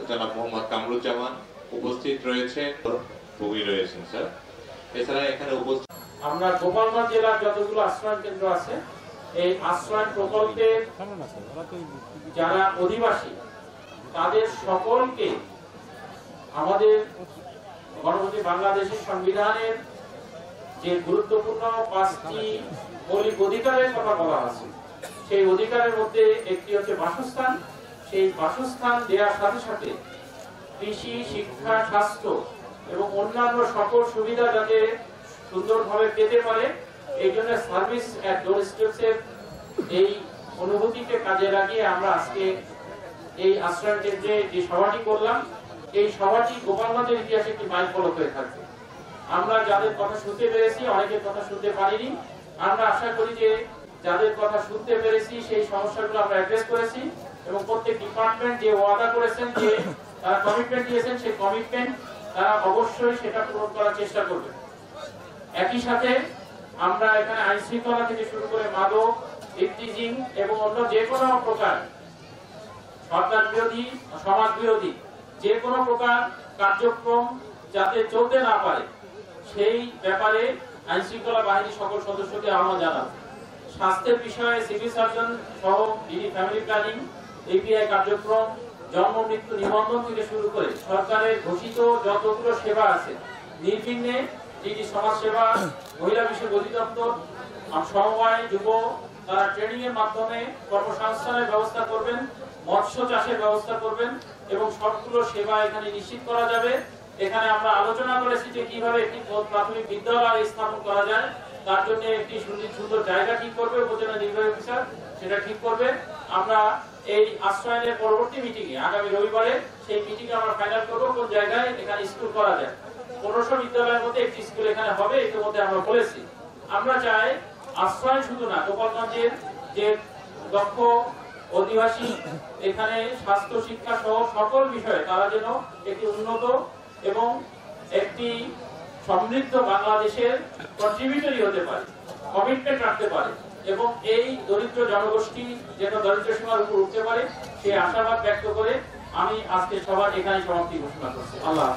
জনাব মোহাম্মদ কামরুজ্জামান উপস্থিত রয়েছে, কবি রয়েছেন স্যার। এছাড়া এখানে উপস্থিত আমরা গোপালগঞ্জ জেলার যতগুলো আশ্রয় কেন্দ্র আছে এই আশ্রয় প্রকল্পের যারা অধিবাসী তাদের সকলকে আমাদের গণতন্ত্রী বাংলাদেশের সংবিধানের যে গুরুত্বপূর্ণ 5টি মৌলিক অধিকারের কথা বলা আছে সেই অধিকারের মধ্যে একটি হচ্ছে বাসস্থান। সেই বাসস্থান দেওয়ার সাথে সাথে কৃষি, শিক্ষা, স্বাস্থ্য এবং অন্যান্য সকল সুবিধা যাতে সুন্দরভাবে পেতে পারে এই জন্য সার্ভিস অ্যাট ডোর স্টেপসের এই অনুভূতিকে কাজে লাগিয়ে আমরা আজকে এই আশ্রয় কেন্দ্রে যে সভাটি করলাম এই সভাটি গোপালগঞ্জের ইতিহাসে একটি মাইলফলক হয়ে থাকবে। আমরা যাদের কথা শুনতে পেরেছি, অনেকের কথা শুনতে পারিনি, আমরা আশা করি যে যাদের কথা শুনতে পেরেছি সেই সমস্যাগুলো আমরা অ্যাড্রেস করেছি এবং প্রত্যেক ডিপার্টমেন্ট যে ওয়াদা করেছেন, যে তারা কমিটমেন্ট দিয়েছেন, সেই কমিটমেন্ট তারা অবশ্যই সেটা পূরণ করার চেষ্টা করবে। একই সাথে আমরা এখানে আইন শৃঙ্খলা থেকে শুরু করে মাদক, ইফটিজিং এবং অন্য যে কোনো প্রকার সরকার বিরোধী, সমাজ বিরোধী যে কোনো প্রকার কার্যক্রম যাতে চলতে না পারে সেই ব্যাপারে আইন শৃঙ্খলা বাহিনীর সকল সদস্যকে আহ্বান জানাবো। স্বাস্থ্যের বিষয়ে সিভিল সার্জন সহ ফ্যামিলি প্ল্যানিং, এপিআই কার্যক্রম, জন্ম মৃত্যু নিবন্ধন থেকে শুরু করে সরকারের ঘোষিত যতগুলো সেবা আছে নির্বিঘ্নে যিনি সমাজ সেবা, মহিলা বিষয়ক অধিদপ্তর, সমবায়, যুব তারা ট্রেনিং এর মাধ্যমে কর্মসংস্থানের ব্যবস্থা করবেন, মৎস্য চাষের ব্যবস্থা করবেন এবং সবগুলো সেবা এখানে নিশ্চিত করা যাবে। এখানে আমরা আলোচনা করেছি যে কিভাবে একটি প্রাথমিক বিদ্যালয় স্থাপন করা যায়, তার জন্য একটি সুন্দর জায়গা ঠিক করবে উপজেলা নির্বাহী অফিসার, সেটা ঠিক করবে। আমরা এই আশ্রয়ের পরবর্তী মিটিং এ আগামী রবিবারে সেই মিটিং এ আমরা ফাইনাল করব কোন জায়গায় এখানে স্কুল করা যায়। 1500 বিদ্যালয়ের মধ্যে একটি স্কুল এখানে হবে, ইতিমধ্যে আমরা বলেছি। আমরা চাই আশ্রয় শুধু না, গোপালগঞ্জের যে দক্ষ অধিবাসী এখানে স্বাস্থ্য, শিক্ষা সহ সকল বিষয়ে তারা যেন একটি উন্নত এবং একটি সমৃদ্ধ বাংলাদেশের কন্ট্রিবিউটরি হতে পারে, কমিটমেন্ট রাখতে পারে এবং এই দরিদ্র জনগোষ্ঠী যেন দরিদ্র সীমার উপর উঠতে পারে সেই আশাবাদ ব্যক্ত করে আমি আজকে সবার এখানে সমাপ্তি ঘোষণা করছি। আল্লাহ।